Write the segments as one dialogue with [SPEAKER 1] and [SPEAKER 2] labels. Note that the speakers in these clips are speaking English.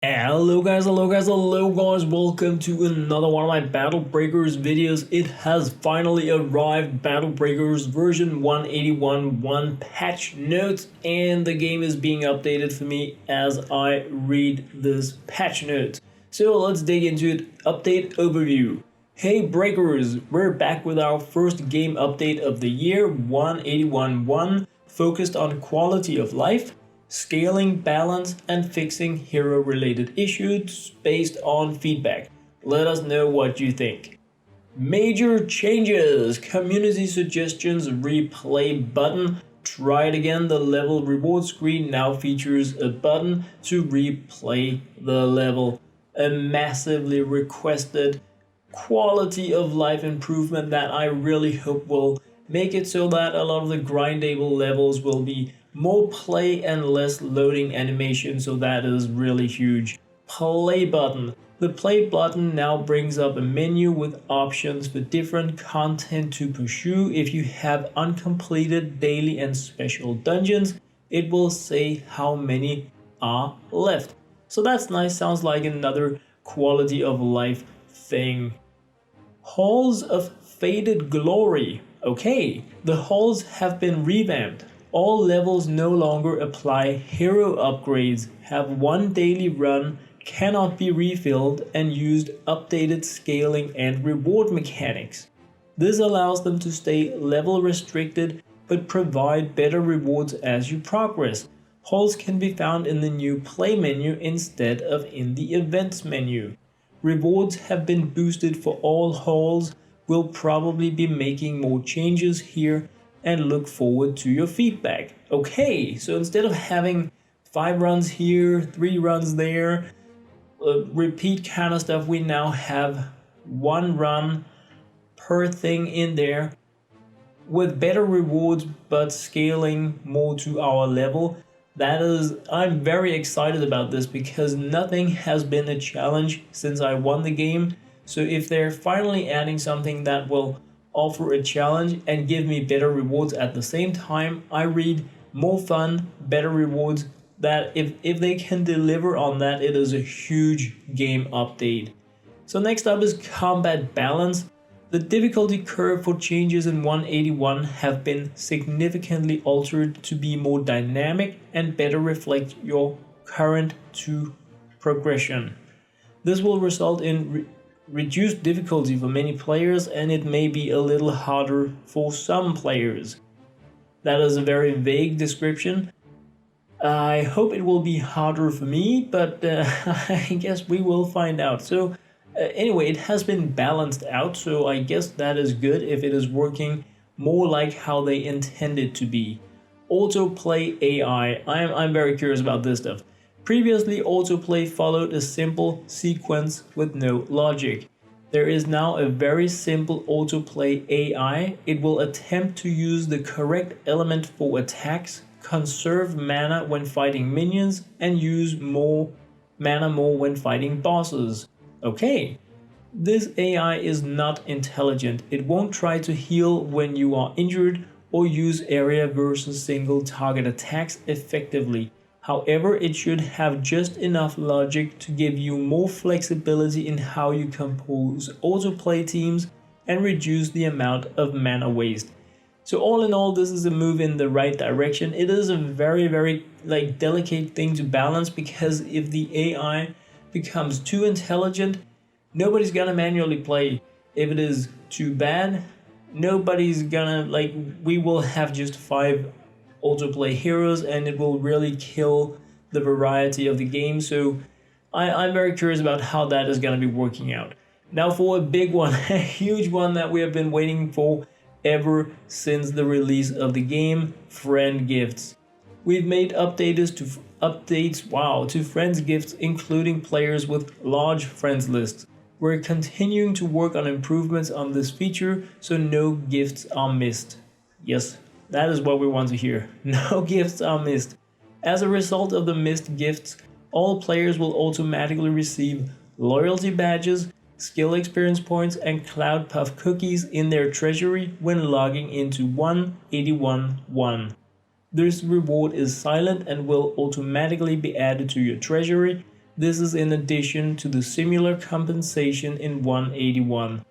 [SPEAKER 1] Hello guys, welcome to another one of my Battle Breakers videos. It has finally arrived, Battle Breakers version 181 patch notes, and the game is being updated for me as I read this patch note. So let's dig into it. Update overview. Hey Breakers, we're back with our first game update of the year, 181.1, focused on quality of life, scaling, balance, and fixing hero-related issues based on feedback. Let us know what you think. Major changes. Community suggestions replay button. Try it again. The level reward screen now features a button to replay the level. A massively requested quality of life improvement that I really hope will make it so that a lot of the grindable levels will be more play and less loading animation, so that is really huge. Play button. The play button now brings up a menu with options for different content to pursue. If you have uncompleted daily and special dungeons, it will say how many are left. So that's nice, sounds like another quality of life thing. Halls of Faded Glory. Okay, the halls have been revamped. All levels no longer apply hero upgrades, have one daily run, cannot be refilled, and used updated scaling and reward mechanics. This allows them to stay level restricted but provide better rewards as you progress. Halls can be found in the new play menu instead of in the events menu. Rewards have been boosted for all halls. We'll probably be making more changes here and look forward to your feedback. Okay, so instead of having 5 runs here, 3 runs there, repeat kind of stuff, we now have 1 run per thing in there with better rewards but scaling more to our level. I'm very excited about this because nothing has been a challenge since I won the game. So if they're finally adding something that will offer a challenge and give me better rewards at the same time, I read more fun, better rewards, that if they can deliver on that, it is a huge game update. So next up is combat balance. The difficulty curve for changes in 181 have been significantly altered to be more dynamic and better reflect your current to progression. This will result in reduced difficulty for many players, and it may be a little harder for some players. That is a very vague description. I hope it will be harder for me, but I guess we will find out. So anyway, it has been balanced out, so I guess that is good if it is working more like how they intended to be. Autoplay AI. I'm very curious about this stuff. Previously, autoplay followed a simple sequence with no logic. There is now a very simple autoplay AI. It will attempt to use the correct element for attacks, conserve mana when fighting minions, and use mana more when fighting bosses. Okay, this AI is not intelligent. It won't try to heal when you are injured or use area versus single target attacks effectively. However, it should have just enough logic to give you more flexibility in how you compose autoplay teams and reduce the amount of mana waste. So all in all, this is a move in the right direction. It is a very delicate thing to balance, because if the AI becomes too intelligent, nobody's gonna manually play. If it is too bad, nobody's gonna, we will have just 5 autoplay heroes and it will really kill the variety of the game. So I'm very curious about how that is going to be working out. Now for a big one, a huge one that we have been waiting for ever since the release of the game, friend gifts. We've made updates to friends gifts, including players with large friends lists. We're continuing to work on improvements on this feature so no gifts are missed. Yes, that is what we want to hear. No gifts are missed. As a result of the missed gifts, all players will automatically receive loyalty badges, skill experience points, and Cloud Puff cookies in their treasury when logging into 181.1. This reward is silent and will automatically be added to your treasury. This is in addition to the similar compensation in 181.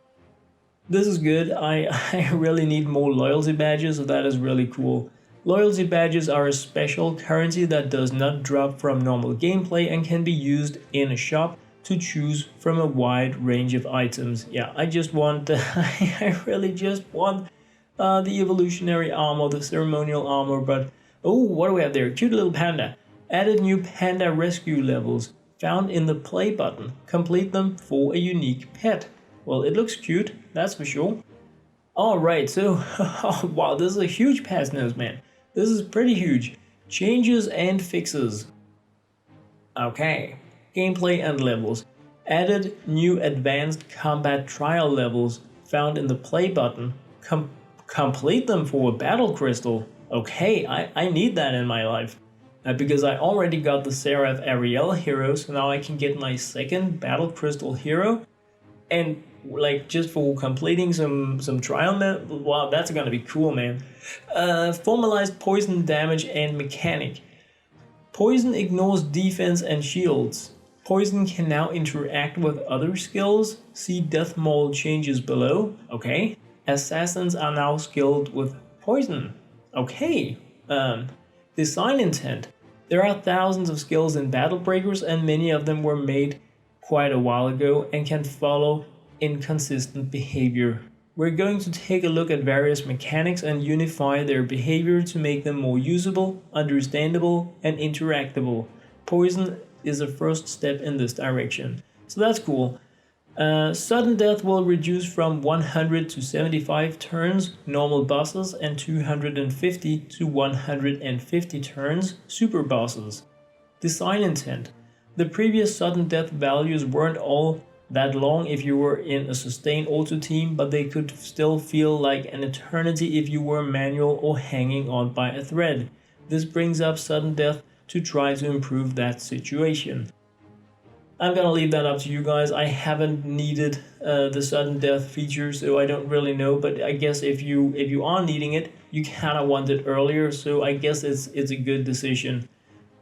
[SPEAKER 1] This is good. I really need more loyalty badges, so that is really cool. Loyalty badges are a special currency that does not drop from normal gameplay and can be used in a shop to choose from a wide range of items. Yeah, I just want, I really just want the evolutionary armor, the ceremonial armor, but oh, what do we have there? Cute little panda. Added new panda rescue levels found in the play button. Complete them for a unique pet. Well, it looks cute, that's for sure. Alright, so, oh, wow, this is a huge patch notes, man. This is pretty huge. Changes and fixes. Okay. Gameplay and levels. Added new advanced combat trial levels found in the play button. Complete them for a battle crystal. Okay, I need that in my life. Because I already got the Zearth Ariel hero, so now I can get my second battle crystal hero. And like just for completing some trial, wow, that's gonna be cool, man. Formalized poison damage and mechanic. Poison ignores defense and shields. Poison can now interact with other skills. See death mold changes below. Okay. Assassins are now skilled with poison. Okay. Design intent. There are thousands of skills in Battle Breakers, and many of them were made quite a while ago and can follow inconsistent behavior. We're going to take a look at various mechanics and unify their behavior to make them more usable, understandable, and interactable. Poison is a first step in this direction. So that's cool. Sudden death will reduce from 100 to 75 turns, normal bosses, and 250 to 150 turns, super bosses. Design intent. The previous sudden death values weren't all that long if you were in a sustained auto team, but they could still feel like an eternity if you were manual or hanging on by a thread. This brings up sudden death to try to improve that situation. I'm gonna leave that up to you guys. I haven't needed the sudden death feature, so I don't really know, but I guess if you are needing it, you kinda want it earlier, so I guess it's a good decision.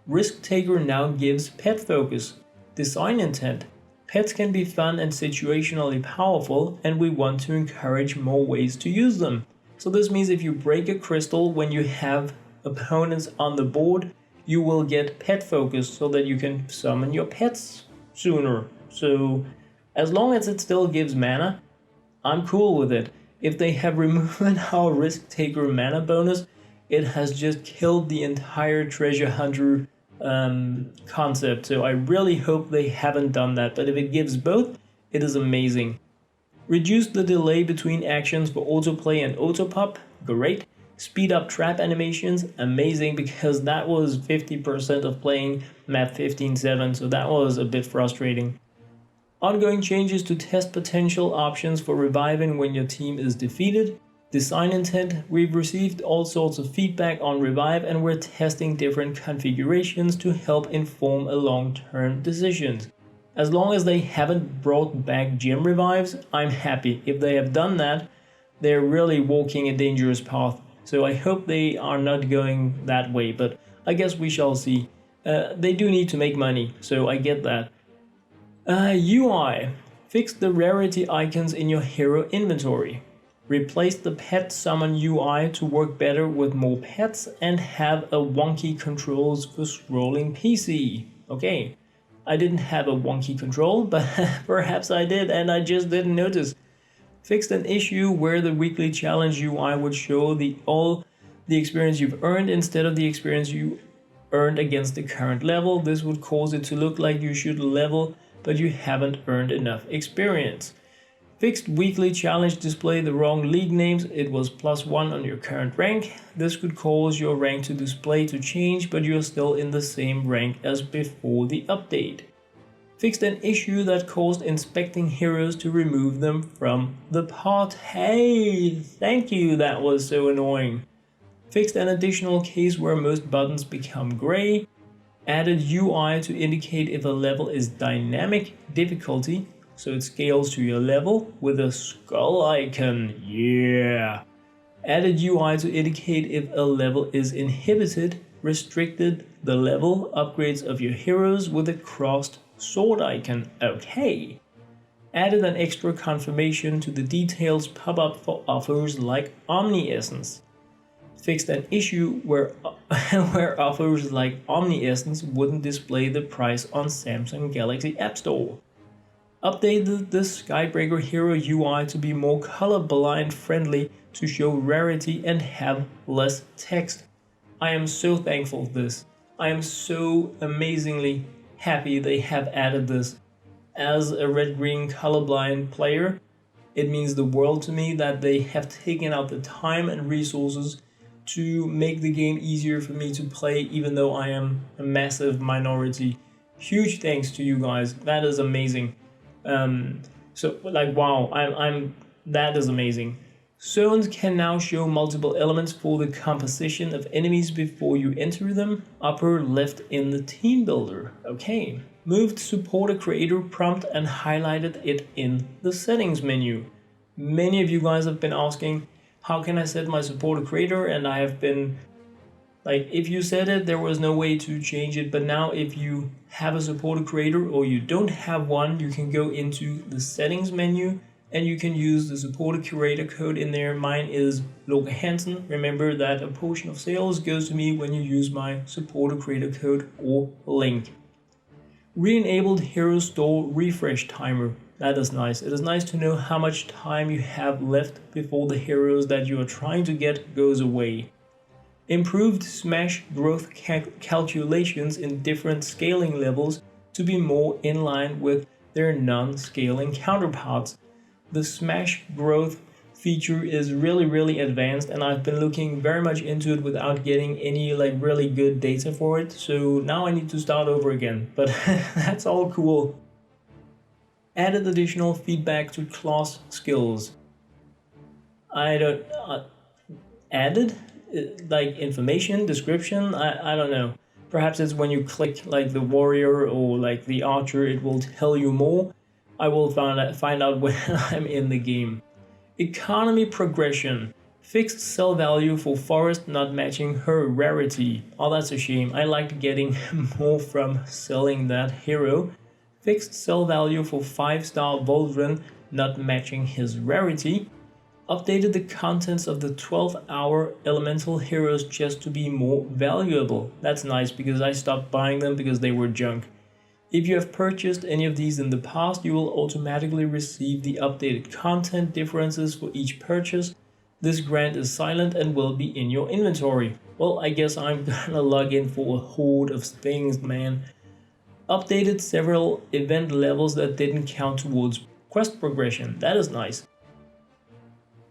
[SPEAKER 1] Risk Taker now gives pet focus. Design intent. Pets can be fun and situationally powerful, and we want to encourage more ways to use them. So this means if you break a crystal when you have opponents on the board, you will get pet focus so that you can summon your pets sooner. So as long as it still gives mana, I'm cool with it. If they have removed our Risk Taker mana bonus, it has just killed the entire treasure hunter concept, so I really hope they haven't done that, but if it gives both, it is amazing. Reduce the delay between actions for autoplay and autopop, great. Speed up trap animations, amazing, because that was 50% of playing map 15-7, so that was a bit frustrating. Ongoing changes to test potential options for reviving when your team is defeated. Design intent. We've received all sorts of feedback on revive and we're testing different configurations to help inform a long-term decisions. As long as they haven't brought back gem revives, I'm happy. If they have done that, they're really walking a dangerous path. So I hope they are not going that way, but I guess we shall see. They do need to make money, so I get that. UI. Fix the rarity icons in your hero inventory. Replace the pet summon UI to work better with more pets and have a wonky controls for scrolling PC. Okay, I didn't have a wonky control, but perhaps I did and I just didn't notice. Fixed an issue where the weekly challenge UI would show all the experience you've earned instead of the experience you earned against the current level. This would cause it to look like you should level, but you haven't earned enough experience. Fixed weekly challenge display the wrong league names. It was +1 on your current rank. This could cause your rank to display to change, but you're still in the same rank as before the update. Fixed an issue that caused inspecting heroes to remove them from the pot. Hey, thank you, that was so annoying. Fixed an additional case where most buttons become gray. Added UI to indicate if a level is dynamic difficulty, so it scales to your level with a skull icon. Yeah. Added UI to indicate if a level is inhibited. Restricted the level upgrades of your heroes with a crossed sword icon. Okay. Added an extra confirmation to the details pop-up for offers like Omni Essence. Fixed an issue where, where offers like Omni Essence wouldn't display the price on Samsung Galaxy App Store. Updated the Skybreaker hero UI to be more colorblind friendly to show rarity and have less text. I am so thankful for this. I am so amazingly happy they have added this. As a red-green colorblind player, it means the world to me that they have taken out the time and resources to make the game easier for me to play, even though I am a massive minority. Huge thanks to you guys. That is amazing. So like wow, that is amazing. Zones can now show multiple elements for the composition of enemies before you enter them. Upper left in the team builder. Okay. Moved support a creator prompt and highlighted it in the settings menu. Many of you guys have been asking, how can I set my support a creator? And I have been like, if you set it, there was no way to change it. But now if you have a support a creator or you don't have one, you can go into the settings menu and you can use the support a curator code in there. Mine is Loke Hansen. Remember that a portion of sales goes to me when you use my support a creator code or link. Re-enabled hero store refresh timer. That is nice. It is nice to know how much time you have left before the heroes that you are trying to get goes away. Improved smash growth calculations in different scaling levels to be more in line with their non-scaling counterparts. The smash growth feature is really advanced, and I've been looking very much into it without getting any like really good data for it, so now I need to start over again, but that's all cool. Added additional feedback to class skills. Added like information description, I don't know. Perhaps it's when you click like the warrior or like the archer, it will tell you more. I will find out when I'm in the game. Economy progression. Fixed sell value for Forest not matching her rarity. Oh, that's a shame. I liked getting more from selling that hero. Fixed sell value for 5-star Baldwin not matching his rarity. Updated the contents of the 12-hour elemental heroes chest to be more valuable. That's nice because I stopped buying them because they were junk. If you have purchased any of these in the past, you will automatically receive the updated content differences for each purchase. This grant is silent and will be in your inventory. Well, I guess I'm gonna log in for a horde of things, man. Updated several event levels that didn't count towards quest progression. That is nice.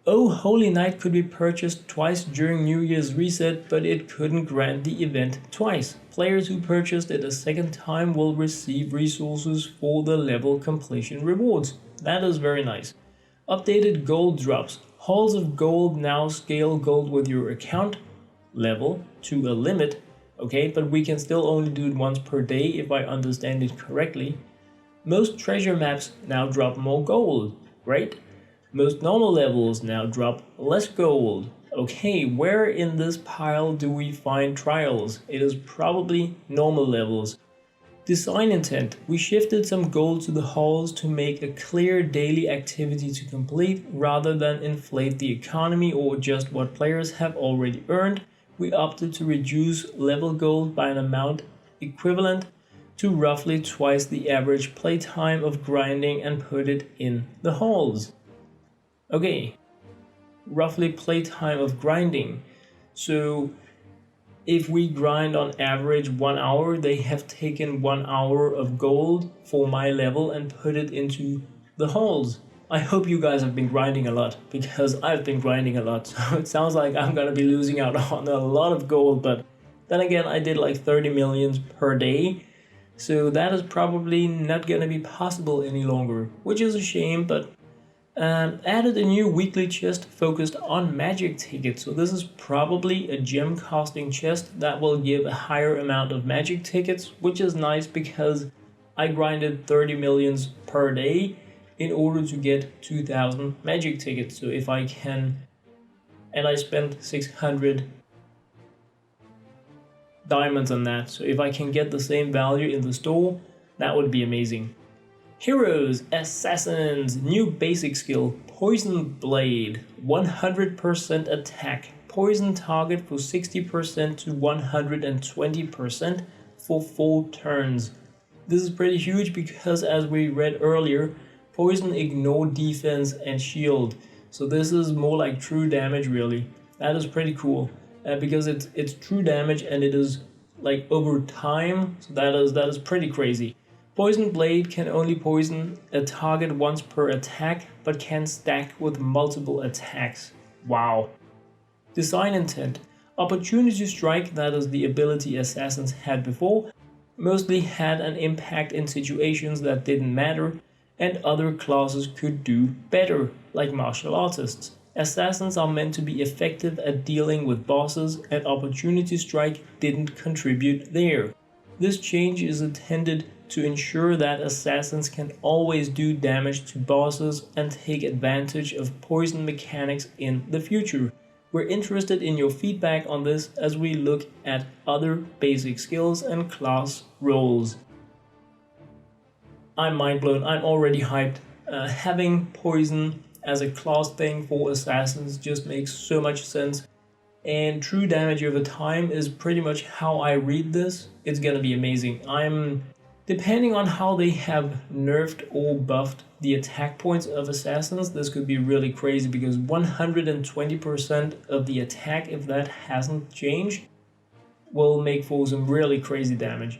[SPEAKER 1] Oh, Holy Night could be purchased twice during New Year's reset, but it couldn't grant the event twice. Players who purchased it a second time will receive resources for the level completion rewards. That is very nice. Updated gold drops. Halls of gold now scale gold with your account level to a limit. Okay, but we can still only do it once per day if I understand it correctly. Most treasure maps now drop more gold. Great. Most normal levels now drop less gold. Okay, where in this pile do we find trials? It is probably normal levels. Design intent. We shifted some gold to the halls to make a clear daily activity to complete rather than inflate the economy or just what players have already earned. We opted to reduce level gold by an amount equivalent to roughly twice the average playtime of grinding and put it in the halls. Okay, roughly playtime of grinding. So if we grind on average 1 hour, they have taken 1 hour of gold for my level and put it into the halls. I hope you guys have been grinding a lot, because I've been grinding a lot. So it sounds like I'm gonna be losing out on a lot of gold, but then again, I did like 30 millions per day. So that is probably not gonna be possible any longer, which is a shame, but added a new weekly chest focused on magic tickets. So this is probably a gem costing chest that will give a higher amount of magic tickets, which is nice because I grinded 30 millions per day in order to get 2,000 magic tickets. So if I can, and I spent 600 diamonds on that. So if I can get the same value in the store, That would be amazing. Heroes, Assassins, new basic skill, Poison Blade, 100% attack, poison target for 60% to 120% for 4 turns. This is pretty huge because, as we read earlier, poison ignore defense and shield, so this is more like true damage really. That is pretty cool because it's true damage and it is like over time, so that is pretty crazy. Poison Blade can only poison a target once per attack, but can stack with multiple attacks. Wow. Design intent. Opportunity Strike, that is the ability Assassins had before, mostly had an impact in situations that didn't matter, and other classes could do better, like martial artists. Assassins are meant to be effective at dealing with bosses, and Opportunity Strike didn't contribute there. This change is intended to ensure that assassins can always do damage to bosses and take advantage of poison mechanics in the future. We're interested in your feedback on this as we look at other basic skills and class roles. I'm mind blown, I'm already hyped. Having poison as a class thing for assassins just makes so much sense. And true damage over time is pretty much how I read this. It's gonna be amazing. Depending on how they have nerfed or buffed the attack points of assassins, this could be really crazy because 120% of the attack, if that hasn't changed, will make for some really crazy damage.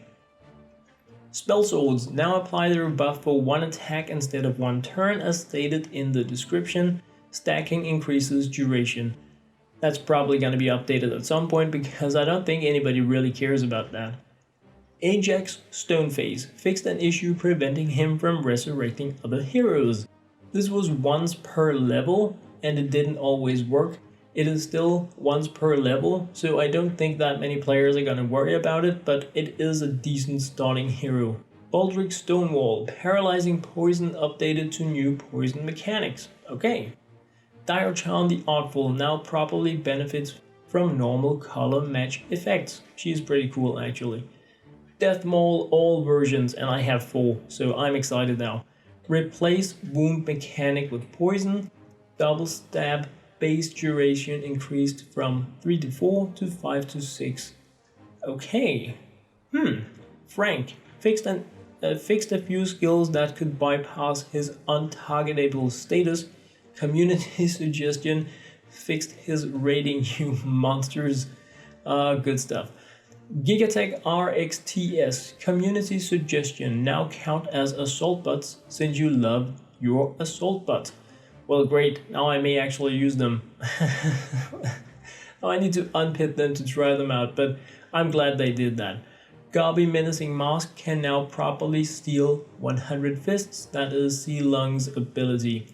[SPEAKER 1] Spell Swords now apply their buff for 1 attack instead of 1 turn as stated in the description. Stacking increases duration. That's probably going to be updated at some point because I don't think anybody really cares about that. Ajax Stoneface fixed an issue preventing him from resurrecting other heroes. This was once per level and it didn't always work. It is still once per level, so I don't think that many players are gonna worry about it, but it is a decent starting hero. Baldric Stonewall, paralyzing poison updated to new poison mechanics. Okay. Diochan the Artful now properly benefits from normal color match effects. She's pretty cool actually. Death Maul all versions, and I have 4, so I'm excited now. Replace wound mechanic with poison. Double stab base duration increased from 3 to 4 to 5 to 6. Okay. Frank fixed a few skills that could bypass his untargetable status. Community Suggestion fixed his raiding you monsters. Good stuff. Gigatech RXTS Community Suggestion now count as assault butts since you love your assault butt. Well, great, now I may actually use them. Now I need to unpit them to try them out, but I'm glad they did that. Garby Menacing Mask can now properly steal 100 fists, that is Sea Lung's ability.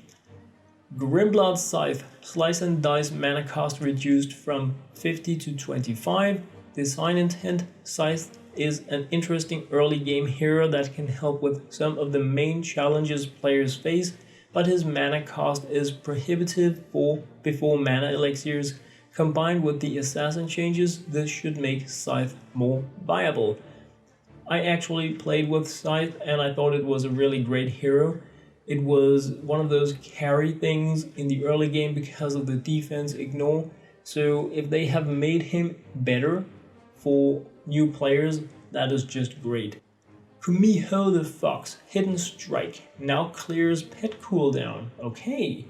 [SPEAKER 1] Grimblood Scythe, Slice and Dice mana cost reduced from 50 to 25. Design intent, Scythe is an interesting early game hero that can help with some of the main challenges players face, but his mana cost is prohibitive for before mana elixirs. Combined with the assassin changes, this should make Scythe more viable. I actually played with Scythe and I thought it was a really great hero. It was one of those carry things in the early game because of the defense ignore, so if they have made him better for new players, that is just great. Kumiho the Fox, Hidden Strike, now clears pet cooldown. Okay.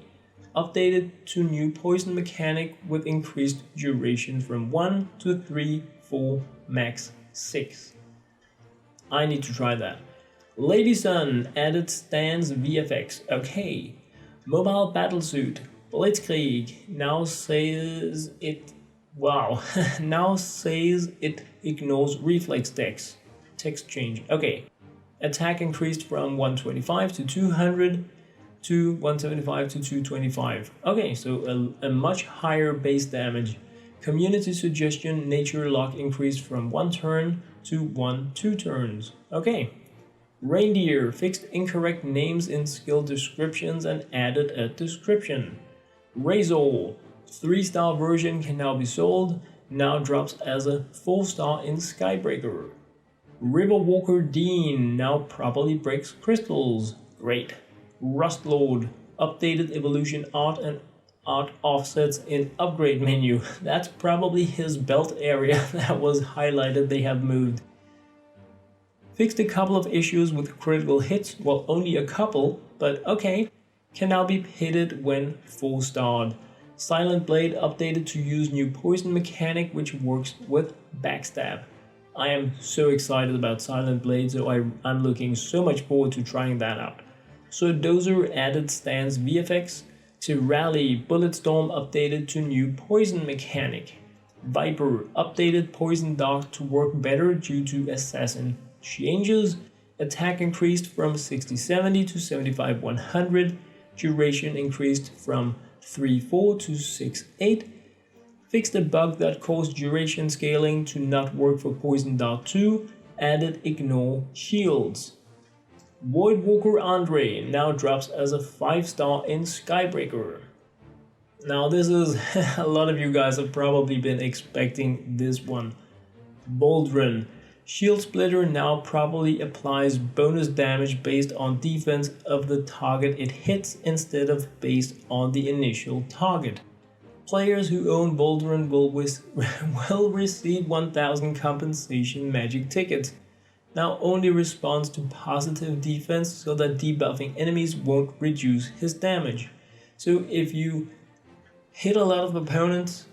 [SPEAKER 1] Updated to new poison mechanic with increased duration from 1 to 3, 4, max 6. I need to try that. Lady Sun added stance VFX. Okay. Mobile Battlesuit, Blitzkrieg now says it. Wow, now says it ignores reflex text. Text change. Okay. Attack increased from 125 to 200 to 175 to 225. Okay, so a much higher base damage. Community Suggestion Nature Lock increased from 1 turn to 2 turns. Okay. Reindeer fixed incorrect names in skill descriptions and added a description. Razor 3-star version can now be sold, now drops as a 4-star in Skybreaker. Riverwalker Dean now properly breaks crystals. Great. Rustlord, updated evolution art and art offsets in upgrade menu. That's probably his belt area that was highlighted they have moved. Fixed a couple of issues with critical hits, well only a couple, but okay. Can now be pitted when 4-starred. Silent Blade updated to use new poison mechanic which works with backstab. I am so excited about Silent Blade, so I'm looking so much forward to trying that out. So Dozer added stance VFX. To Rally, Bulletstorm updated to new poison mechanic. Viper updated Poison Dart to work better due to assassin changes. Attack increased from 60-70 to 75-100. Duration increased from 3-4 to 6-8. Fixed a bug that caused duration scaling to not work for Poison Dart 2. Added ignore shields. Voidwalker Andre now drops as a 5-star in Skybreaker. Now this is, a lot of you guys have probably been expecting this one. Baldwin. Shield Splitter now probably applies bonus damage based on defense of the target it hits instead of based on the initial target. Players who own Baldwin will receive 1000 compensation magic tickets. Now only responds to positive defense so that debuffing enemies won't reduce his damage. So if you hit a lot of opponents,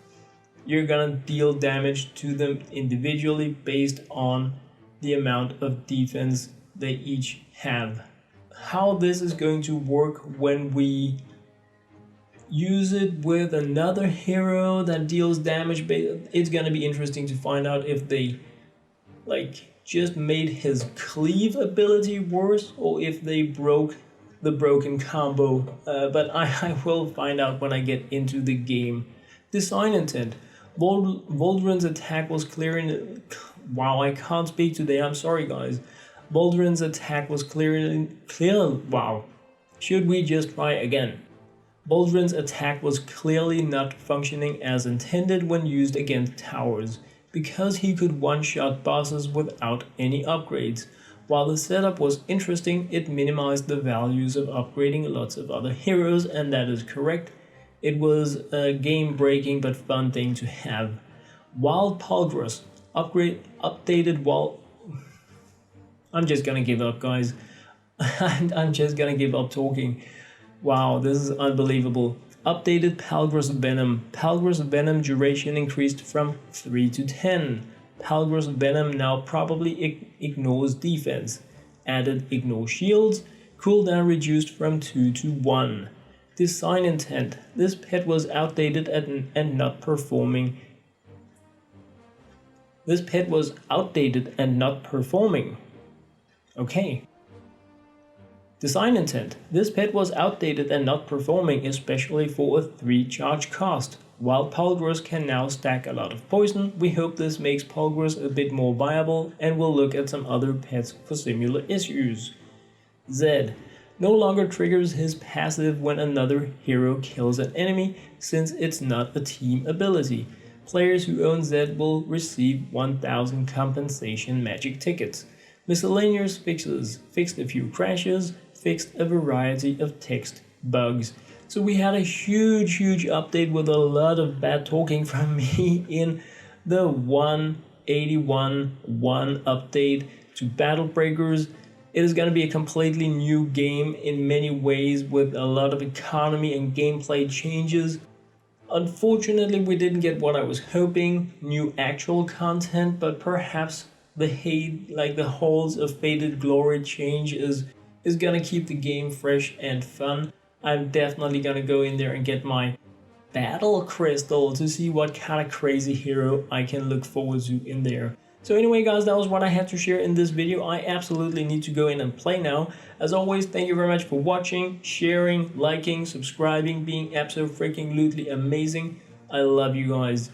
[SPEAKER 1] you're gonna deal damage to them individually based on the amount of defense they each have. How this is going to work when we use it with another hero that deals damage, it's gonna be interesting to find out if they just made his cleave ability worse or if they broke the broken combo, but I will find out when I get into the game. Design intent. Baldwin's attack was clear. Wow, I can't speak today, I'm sorry guys. Baldwin's attack was clear. Wow, should we just try again? Baldwin's attack was clearly not functioning as intended when used against towers, because he could one-shot bosses without any upgrades. While the setup was interesting, it minimized the values of upgrading lots of other heroes, and that is correct. It was a game-breaking but fun thing to have. Wild Palgrus updated while... I'm just gonna give up, guys. I'm just gonna give up talking. Wow, this is unbelievable. Updated Palgrus Venom. Palgrus Venom duration increased from 3 to 10. Palgrus Venom now probably ignores defense. Added ignore shields. Cooldown reduced from 2 to 1. Design intent. This pet was outdated and not performing. This pet was outdated and not performing. Okay. Design intent. This pet was outdated and not performing, especially for a 3 charge cost. While Palgrus can now stack a lot of poison, we hope this makes Palgrus a bit more viable, and we'll look at some other pets for similar issues. Zed no longer triggers his passive when another hero kills an enemy, since it's not a team ability. Players who own Zed will receive 1000 compensation magic tickets. Miscellaneous fixes. Fixed a few crashes, fixed a variety of text bugs. So we had a huge update with a lot of bad talking from me in the 181.1 update to Battle Breakers. It is going to be a completely new game in many ways with a lot of economy and gameplay changes. Unfortunately, we didn't get what I was hoping, new actual content, but perhaps the Halls of Faded Glory change is gonna keep the game fresh and fun. I'm definitely gonna go in there and get my Battle Crystal to see what kind of crazy hero I can look forward to in there. So anyway guys, that was what I had to share in this video. I absolutely need to go in and play now. As always, thank you very much for watching, sharing, liking, subscribing, being absolutely freaking amazing. I love you guys.